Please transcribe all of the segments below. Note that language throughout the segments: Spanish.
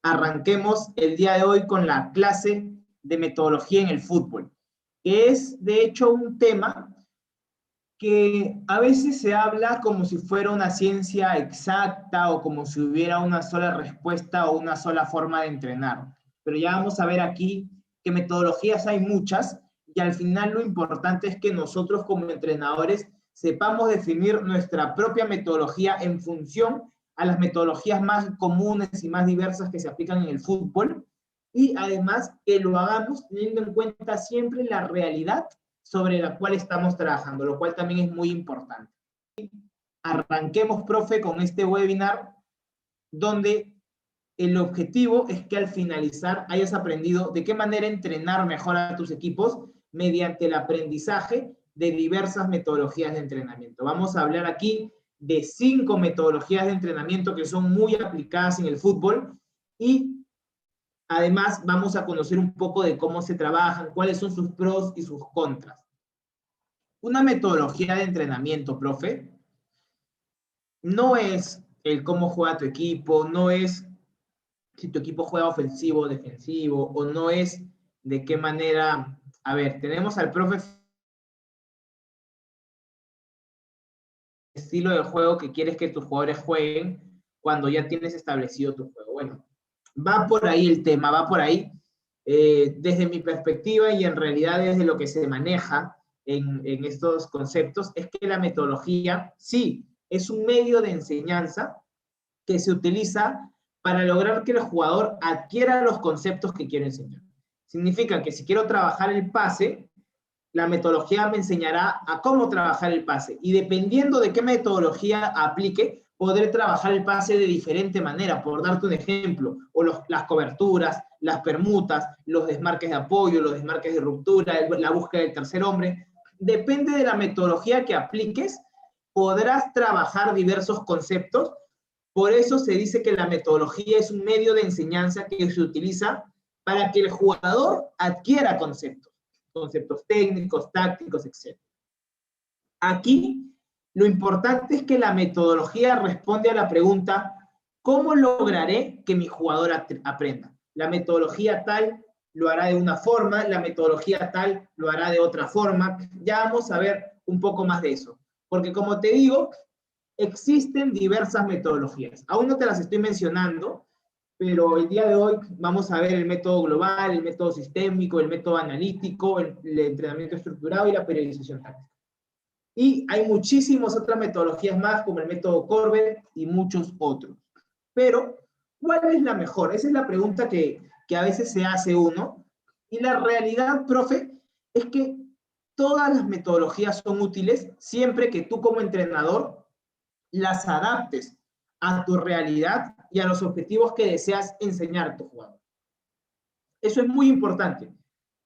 arranquemos el día de hoy con la clase de metodología en el fútbol, que es de hecho un tema que a veces se habla como si fuera una ciencia exacta o como si hubiera una sola respuesta o una sola forma de entrenar. Pero ya vamos a ver aquí que metodologías hay muchas y al final lo importante es que nosotros como entrenadores sepamos definir nuestra propia metodología en función a las metodologías más comunes y más diversas que se aplican en el fútbol y además que lo hagamos teniendo en cuenta siempre la realidad sobre la cual estamos trabajando, lo cual también es muy importante. Arranquemos, profe, con este webinar donde el objetivo es que al finalizar hayas aprendido de qué manera entrenar mejor a tus equipos mediante el aprendizaje de diversas metodologías de entrenamiento. Vamos a hablar aquí de 5 metodologías de entrenamiento que son muy aplicadas en el fútbol y además vamos a conocer un poco de cómo se trabajan, cuáles son sus pros y sus contras. Una metodología de entrenamiento, profe, no es el cómo juega tu equipo, no es si tu equipo juega ofensivo o defensivo, o no es de qué manera. A ver, tenemos al profe estilo de juego que quieres que tus jugadores jueguen cuando ya tienes establecido tu juego. Bueno, va por ahí el tema, va por ahí. Desde mi perspectiva y en realidad desde lo que se maneja en estos conceptos, es que la metodología, sí, es un medio de enseñanza que se utiliza para lograr que el jugador adquiera los conceptos que quiero enseñar. Significa que si quiero trabajar el pase, la metodología me enseñará a cómo trabajar el pase. Y dependiendo de qué metodología aplique, podré trabajar el pase de diferente manera. Por darte un ejemplo, o las coberturas, las permutas, los desmarques de apoyo, los desmarques de ruptura, la búsqueda del tercer hombre. Depende de la metodología que apliques, podrás trabajar diversos conceptos. Por eso se dice que la metodología es un medio de enseñanza que se utiliza para que el jugador adquiera conceptos técnicos, tácticos, etc. Aquí lo importante es que la metodología responde a la pregunta, ¿cómo lograré que mi jugador aprenda? La metodología tal lo hará de una forma, la metodología tal lo hará de otra forma. Ya vamos a ver un poco más de eso. Porque como te digo, existen diversas metodologías. Aún no te las estoy mencionando, pero el día de hoy vamos a ver el método global, el método sistémico, el método analítico, el entrenamiento estructurado y la periodización táctica. Y hay muchísimas otras metodologías más, como el método Corbett y muchos otros. Pero, ¿cuál es la mejor? Esa es la pregunta que a veces se hace uno. Y la realidad, profe, es que todas las metodologías son útiles siempre que tú como entrenador las adaptes a tu realidad y a los objetivos que deseas enseñar a tu jugador. Eso es muy importante,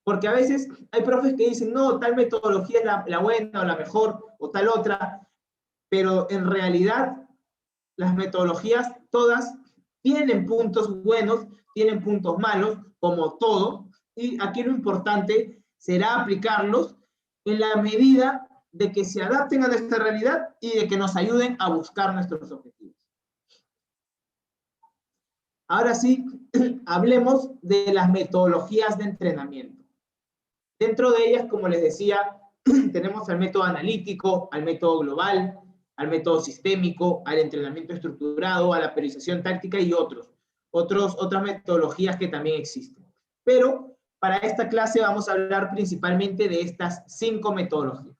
porque a veces hay profes que dicen, no, tal metodología es la buena o la mejor, o tal otra, pero en realidad las metodologías todas tienen puntos buenos, tienen puntos malos, como todo, y aquí lo importante será aplicarlos en la medida de que se adapten a nuestra realidad y de que nos ayuden a buscar nuestros objetivos. Ahora sí, hablemos de las metodologías de entrenamiento. Dentro de ellas, como les decía, tenemos al método analítico, al método global, al método sistémico, al entrenamiento estructurado, a la periodización táctica y otras metodologías que también existen. Pero para esta clase vamos a hablar principalmente de estas 5 metodologías.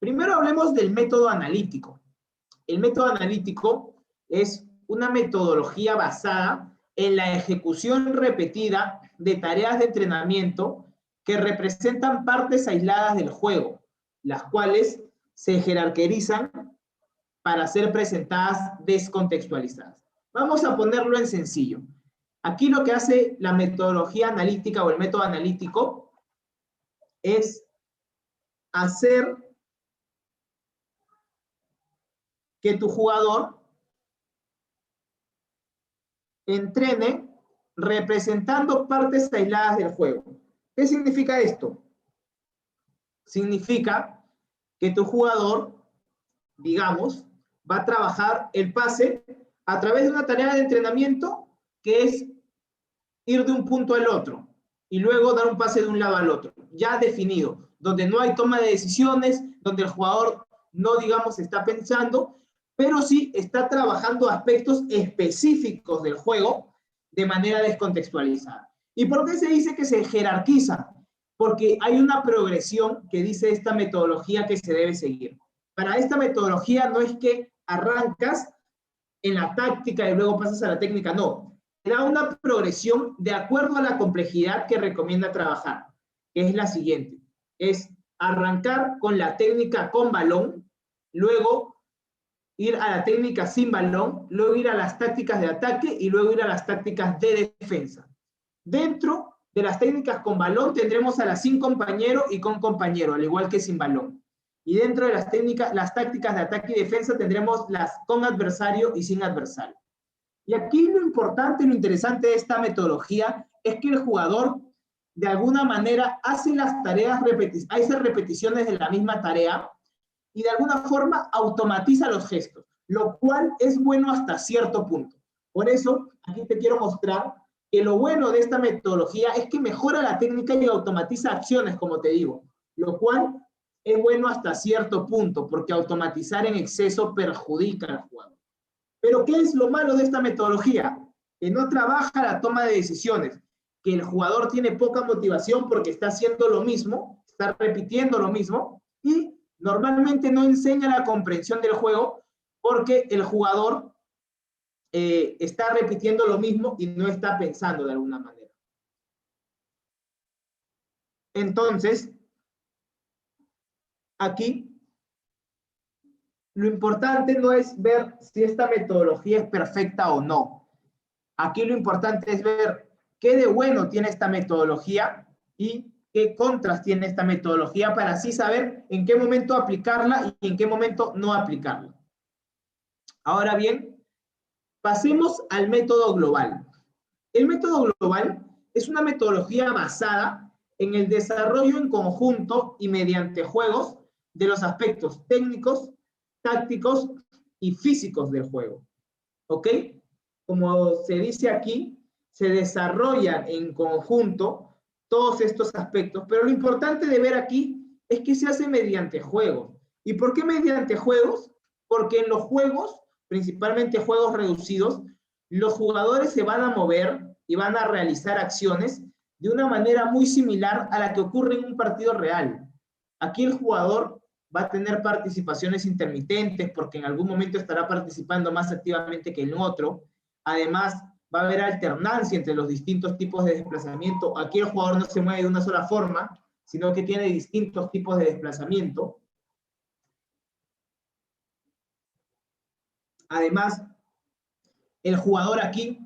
Primero hablemos del método analítico. El método analítico es una metodología basada en la ejecución repetida de tareas de entrenamiento que representan partes aisladas del juego, las cuales se jerarquizan para ser presentadas descontextualizadas. Vamos a ponerlo en sencillo. Aquí lo que hace la metodología analítica o el método analítico es hacer que tu jugador entrene representando partes aisladas del juego. ¿Qué significa esto? Significa que tu jugador, digamos, va a trabajar el pase a través de una tarea de entrenamiento que es ir de un punto al otro y luego dar un pase de un lado al otro, ya definido, donde no hay toma de decisiones, donde el jugador no, digamos, está pensando, pero sí está trabajando aspectos específicos del juego de manera descontextualizada. ¿Y por qué se dice que se jerarquiza? Porque hay una progresión que dice esta metodología que se debe seguir. Para esta metodología no es que arrancas en la táctica y luego pasas a la técnica, no. Te da una progresión de acuerdo a la complejidad que recomienda trabajar, que es la siguiente. Es arrancar con la técnica con balón, luego ir a la técnica sin balón, luego ir a las tácticas de ataque y luego ir a las tácticas de defensa. Dentro de las técnicas con balón tendremos a las sin compañero y con compañero, al igual que sin balón. Y dentro de las técnicas, las tácticas de ataque y defensa tendremos las con adversario y sin adversario. Y aquí lo importante y lo interesante de esta metodología es que el jugador de alguna manera hace las tareas, hace repeticiones de la misma tarea y de alguna forma automatiza los gestos, lo cual es bueno hasta cierto punto. Por eso, aquí te quiero mostrar que lo bueno de esta metodología es que mejora la técnica y automatiza acciones, como te digo, lo cual es bueno hasta cierto punto, porque automatizar en exceso perjudica al jugador. Pero ¿qué es lo malo de esta metodología? Que no trabaja la toma de decisiones, que el jugador tiene poca motivación porque está haciendo lo mismo, está repitiendo lo mismo, y normalmente no enseña la comprensión del juego porque el jugador está repitiendo lo mismo y no está pensando de alguna manera. Entonces, aquí, lo importante no es ver si esta metodología es perfecta o no. Aquí lo importante es ver qué de bueno tiene esta metodología y qué contras tiene esta metodología para así saber en qué momento aplicarla y en qué momento no aplicarla. Ahora bien, pasemos al método global. El método global es una metodología basada en el desarrollo en conjunto y mediante juegos de los aspectos técnicos, tácticos y físicos del juego. ¿Ok? Como se dice aquí, se desarrollan en conjunto todos estos aspectos, pero lo importante de ver aquí es que se hace mediante juegos. ¿Y por qué mediante juegos? Porque en los juegos, principalmente juegos reducidos, los jugadores se van a mover y van a realizar acciones de una manera muy similar a la que ocurre en un partido real. Aquí el jugador va a tener participaciones intermitentes porque en algún momento estará participando más activamente que en otro. Además, va a haber alternancia entre los distintos tipos de desplazamiento. Aquí el jugador no se mueve de una sola forma, sino que tiene distintos tipos de desplazamiento. Además, el jugador aquí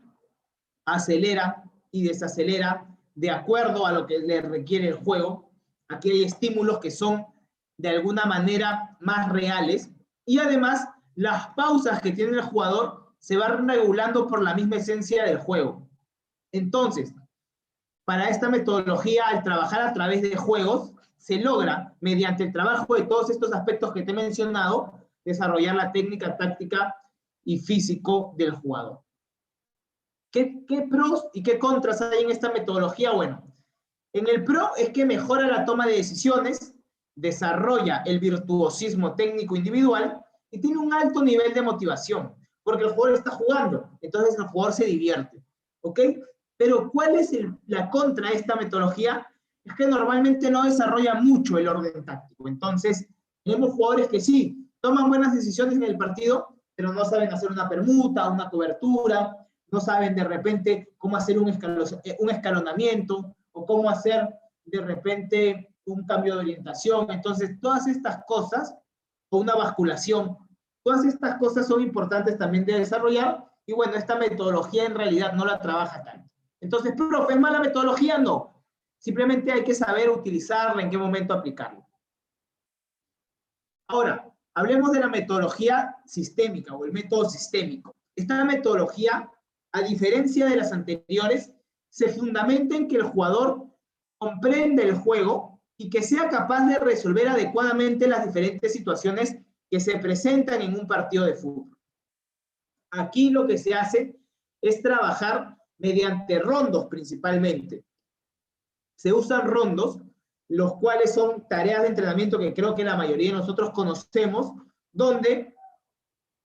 acelera y desacelera de acuerdo a lo que le requiere el juego. Aquí hay estímulos que son de alguna manera más reales y además las pausas que tiene el jugador se van regulando por la misma esencia del juego. Entonces, para esta metodología, al trabajar a través de juegos, se logra, mediante el trabajo de todos estos aspectos que te he mencionado, desarrollar la técnica, táctica y físico del jugador. ¿Qué pros y qué contras hay en esta metodología? Bueno, en el pro es que mejora la toma de decisiones, desarrolla el virtuosismo técnico individual y tiene un alto nivel de motivación, porque el jugador está jugando, entonces el jugador se divierte, ¿ok? Pero ¿cuál es la contra de esta metodología? Es que normalmente no desarrolla mucho el orden táctico. Entonces, tenemos jugadores que sí, toman buenas decisiones en el partido, pero no saben hacer una permuta, una cobertura, no saben de repente cómo hacer un escalonamiento o cómo hacer de repente un cambio de orientación. Entonces, todas estas cosas, o una basculación, todas estas cosas son importantes también de desarrollar y bueno, esta metodología en realidad no la trabaja tanto. Entonces, profe, ¿es mala metodología? No. Simplemente hay que saber utilizarla, en qué momento aplicarla. Ahora, hablemos de la metodología sistémica o el método sistémico. Esta metodología, a diferencia de las anteriores, se fundamenta en que el jugador comprende el juego y que sea capaz de resolver adecuadamente las diferentes situaciones que se presentan en un partido de fútbol. Aquí lo que se hace es trabajar mediante rondos principalmente. Se usan rondos, los cuales son tareas de entrenamiento que creo que la mayoría de nosotros conocemos, donde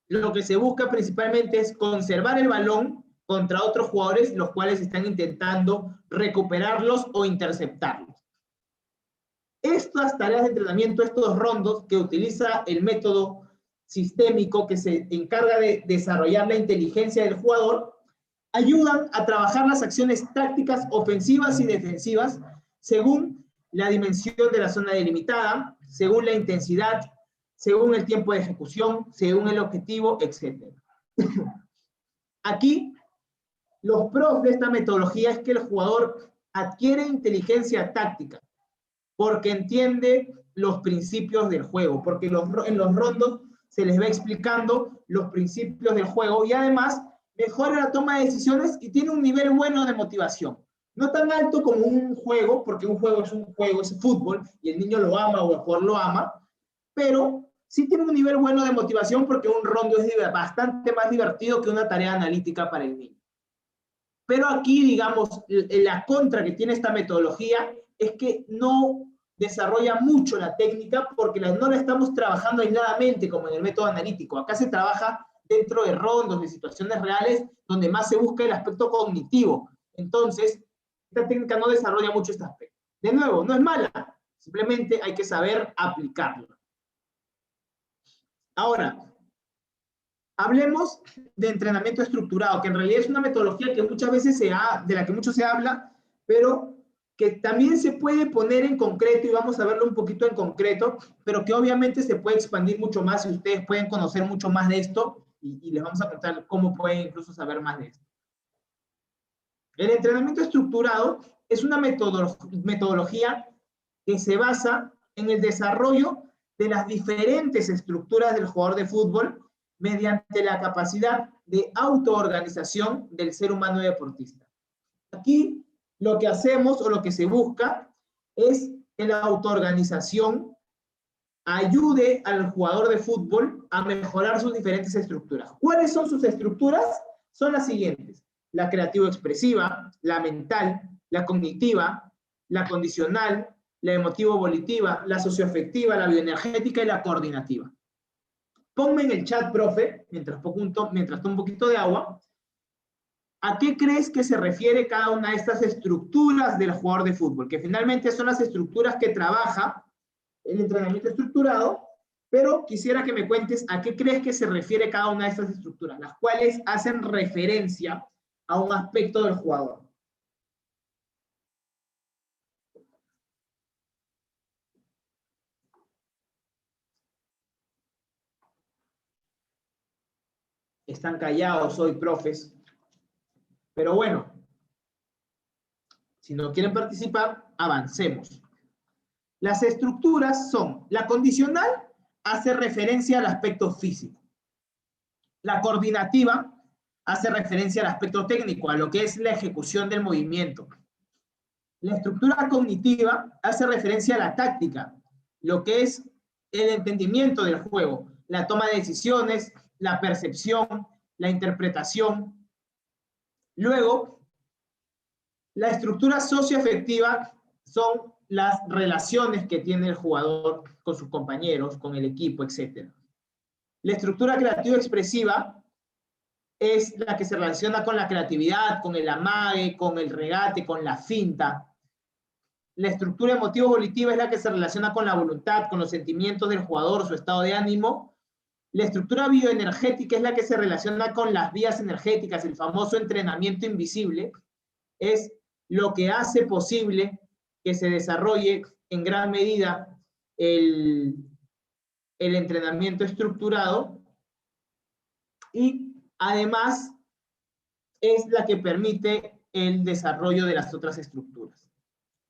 lo que se busca principalmente es conservar el balón contra otros jugadores, los cuales están intentando recuperarlos o interceptarlos. Estas tareas de entrenamiento, estos rondos que utiliza el método sistémico que se encarga de desarrollar la inteligencia del jugador, ayudan a trabajar las acciones tácticas ofensivas y defensivas según la dimensión de la zona delimitada, según la intensidad, según el tiempo de ejecución, según el objetivo, etc. Aquí, los pros de esta metodología es que el jugador adquiere inteligencia táctica, porque entiende los principios del juego, porque en los rondos se les va explicando los principios del juego y además mejora la toma de decisiones y tiene un nivel bueno de motivación. No tan alto como un juego, porque un juego, es fútbol y el niño lo ama o el jugador lo ama, pero sí tiene un nivel bueno de motivación porque un rondo es bastante más divertido que una tarea analítica para el niño. Pero aquí, digamos, la contra que tiene esta metodología es que no desarrolla mucho la técnica porque no la estamos trabajando aisladamente como en el método analítico. Acá se trabaja dentro de rondos, de situaciones reales, donde más se busca el aspecto cognitivo. Entonces, esta técnica no desarrolla mucho este aspecto. De nuevo, no es mala, simplemente hay que saber aplicarla. Ahora, hablemos de entrenamiento estructurado, que en realidad es una metodología que muchas veces de la que mucho se habla, pero que también se puede poner en concreto, y vamos a verlo un poquito en concreto, pero que obviamente se puede expandir mucho más y ustedes pueden conocer mucho más de esto, y les vamos a contar cómo pueden incluso saber más de esto. El entrenamiento estructurado es una metodología que se basa en el desarrollo de las diferentes estructuras del jugador de fútbol mediante la capacidad de autoorganización del ser humano deportista. Aquí lo que hacemos o lo que se busca es que la autoorganización ayude al jugador de fútbol a mejorar sus diferentes estructuras. ¿Cuáles son sus estructuras? Son las siguientes: la creativo-expresiva, la mental, la cognitiva, la condicional, la emotivo-volitiva, la socioafectiva, la bioenergética y la coordinativa. Ponme en el chat, profe, mientras tomo un poquito de agua, ¿a qué crees que se refiere cada una de estas estructuras del jugador de fútbol? Que finalmente son las estructuras que trabaja el entrenamiento estructurado, pero quisiera que me cuentes a qué crees que se refiere cada una de estas estructuras, las cuales hacen referencia a un aspecto del jugador. Están callados hoy, profes. Pero bueno, si no quieren participar, avancemos. Las estructuras son: la condicional hace referencia al aspecto físico. La coordinativa hace referencia al aspecto técnico, a lo que es la ejecución del movimiento. La estructura cognitiva hace referencia a la táctica, lo que es el entendimiento del juego, la toma de decisiones, la percepción, la interpretación. Luego, la estructura socioafectiva son las relaciones que tiene el jugador con sus compañeros, con el equipo, etc. La estructura creativo-expresiva es la que se relaciona con la creatividad, con el amague, con el regate, con la finta. La estructura emotivo-volitiva es la que se relaciona con la voluntad, con los sentimientos del jugador, su estado de ánimo. La estructura bioenergética es la que se relaciona con las vías energéticas, el famoso entrenamiento invisible. Es lo que hace posible que se desarrolle en gran medida el entrenamiento estructurado, y además es la que permite el desarrollo de las otras estructuras,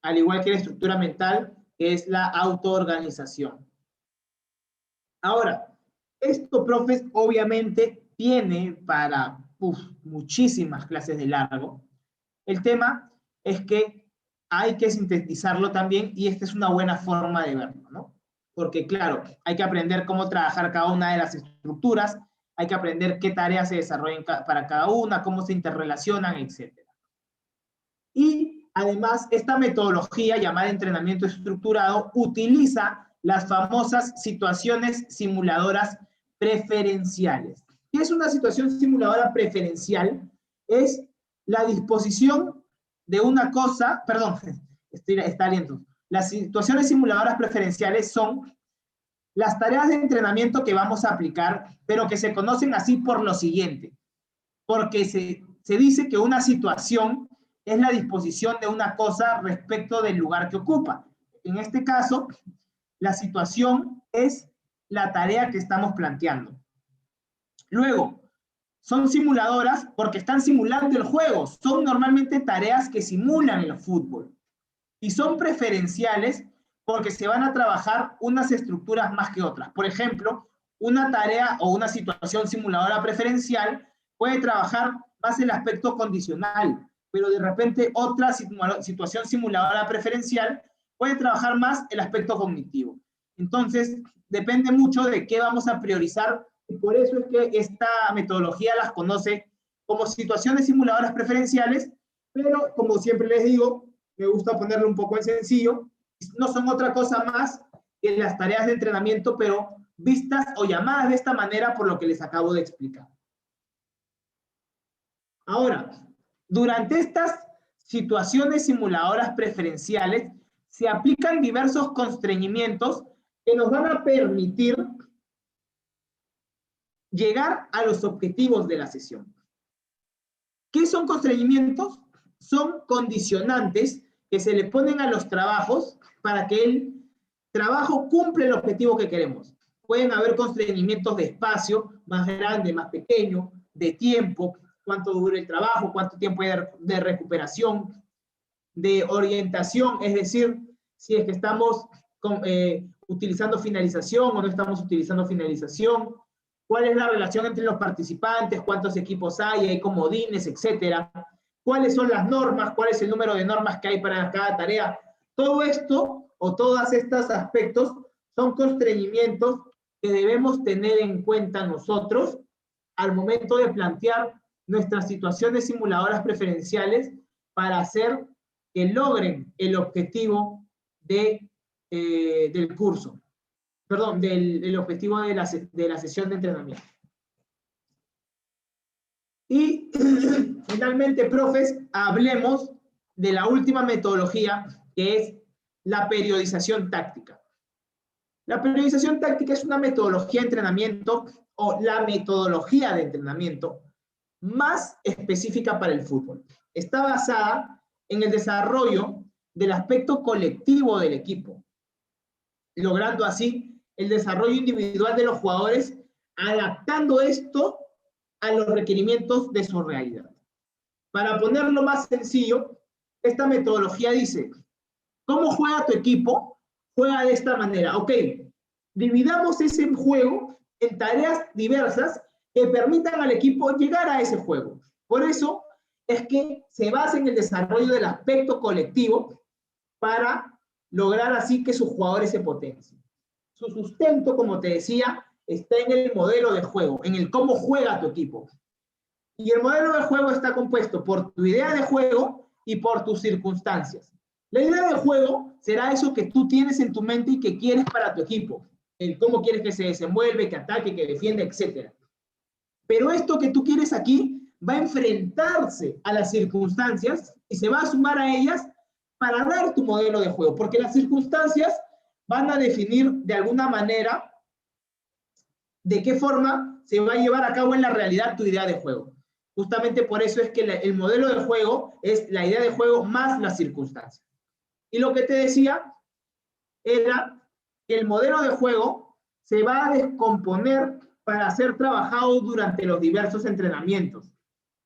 al igual que la estructura mental, que es la autoorganización. Ahora, esto, profes, obviamente tiene para muchísimas clases de largo. El tema es que hay que sintetizarlo también, y esta es una buena forma de verlo, ¿no? Porque, claro, hay que aprender cómo trabajar cada una de las estructuras, hay que aprender qué tareas se desarrollan para cada una, cómo se interrelacionan, etc. Y además, esta metodología llamada entrenamiento estructurado utiliza las famosas situaciones simuladoras preferenciales. ¿Qué es una situación simuladora preferencial? Es la disposición de una cosa, perdón, está lento. Las situaciones simuladoras preferenciales son las tareas de entrenamiento que vamos a aplicar, pero que se conocen así por lo siguiente, porque se dice que una situación es la disposición de una cosa respecto del lugar que ocupa. En este caso, la situación es la tarea que estamos planteando. Luego, son simuladoras porque están simulando el juego. Son normalmente tareas que simulan el fútbol. Y son preferenciales porque se van a trabajar unas estructuras más que otras. Por ejemplo, una tarea o una situación simuladora preferencial puede trabajar más el aspecto condicional, pero de repente otra situación simuladora preferencial puede trabajar más el aspecto cognitivo. Entonces, depende mucho de qué vamos a priorizar, y por eso es que esta metodología las conoce como situaciones simuladoras preferenciales, pero como siempre les digo, me gusta ponerlo un poco en sencillo, no son otra cosa más que las tareas de entrenamiento, pero vistas o llamadas de esta manera por lo que les acabo de explicar. Ahora, durante estas situaciones simuladoras preferenciales se aplican diversos constreñimientos que nos van a permitir llegar a los objetivos de la sesión. ¿Qué son constreñimientos? Son condicionantes que se le ponen a los trabajos para que el trabajo cumpla el objetivo que queremos. Pueden haber constreñimientos de espacio, más grande, más pequeño, de tiempo, cuánto dura el trabajo, cuánto tiempo hay de recuperación, de orientación, es decir, si es que estamos utilizando finalización o no estamos utilizando finalización, cuál es la relación entre los participantes, cuántos equipos hay comodines, etcétera, cuáles son las normas, cuál es el número de normas que hay para cada tarea. Todo esto o todos estos aspectos son constreñimientos que debemos tener en cuenta nosotros al momento de plantear nuestras situaciones simuladoras preferenciales para hacer que logren el objetivo del curso. Perdón, del objetivo de la sesión de entrenamiento. Y finalmente, profes, hablemos de la última metodología, que es la periodización táctica. La periodización táctica es una metodología de entrenamiento o la metodología de entrenamiento más específica para el fútbol. Está basada en el desarrollo del aspecto colectivo del equipo, logrando así el desarrollo individual de los jugadores, adaptando esto a los requerimientos de su realidad. Para ponerlo más sencillo, esta metodología dice, ¿cómo juega tu equipo? Juega de esta manera. Ok, dividamos ese juego en tareas diversas que permitan al equipo llegar a ese juego. Por eso es que se basa en el desarrollo del aspecto colectivo para lograr así que sus jugadores se potencien. Su sustento, como te decía, está en el modelo de juego, en el cómo juega tu equipo. Y el modelo de juego está compuesto por tu idea de juego y por tus circunstancias. La idea de juego será eso que tú tienes en tu mente y que quieres para tu equipo. El cómo quieres que se desenvuelve, que ataque, que defienda, etc. Pero esto que tú quieres aquí va a enfrentarse a las circunstancias y se va a sumar a ellas para dar tu modelo de juego. Porque las circunstancias van a definir de alguna manera de qué forma se va a llevar a cabo en la realidad tu idea de juego. Justamente por eso es que el modelo de juego es la idea de juego más las circunstancias. Y lo que te decía era que el modelo de juego se va a descomponer para ser trabajado durante los diversos entrenamientos.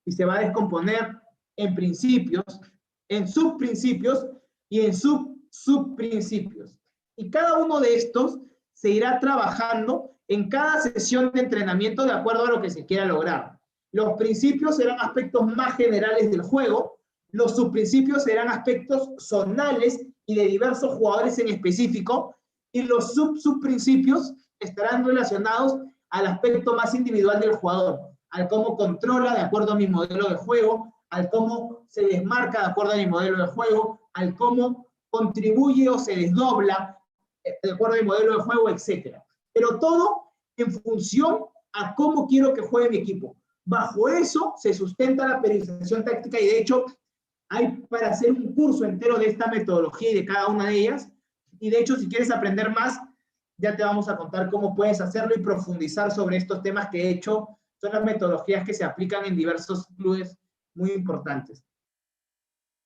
Y se va a descomponer en principios, en subprincipios y en subprincipios. Y cada uno de estos se irá trabajando en cada sesión de entrenamiento de acuerdo a lo que se quiera lograr. Los principios serán aspectos más generales del juego, los subprincipios serán aspectos zonales y de diversos jugadores en específico, y los subprincipios estarán relacionados al aspecto más individual del jugador, al cómo controla de acuerdo a mi modelo de juego, al cómo se desmarca de acuerdo a mi modelo de juego, al cómo contribuye o se desdobla de acuerdo a mi modelo de juego, etc. Pero todo en función a cómo quiero que juegue mi equipo. Bajo eso se sustenta la periodización táctica y de hecho hay para hacer un curso entero de esta metodología y de cada una de ellas. Y de hecho, si quieres aprender más, ya te vamos a contar cómo puedes hacerlo y profundizar sobre estos temas que he hecho. Son las metodologías que se aplican en diversos clubes muy importantes.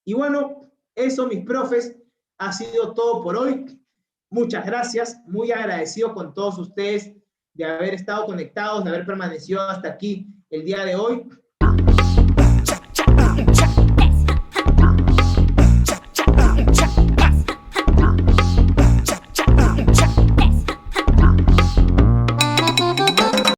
Y bueno, eso, mis profes, ha sido todo por hoy. Muchas gracias, muy agradecido con todos ustedes de haber estado conectados, de haber permanecido hasta aquí el día de hoy.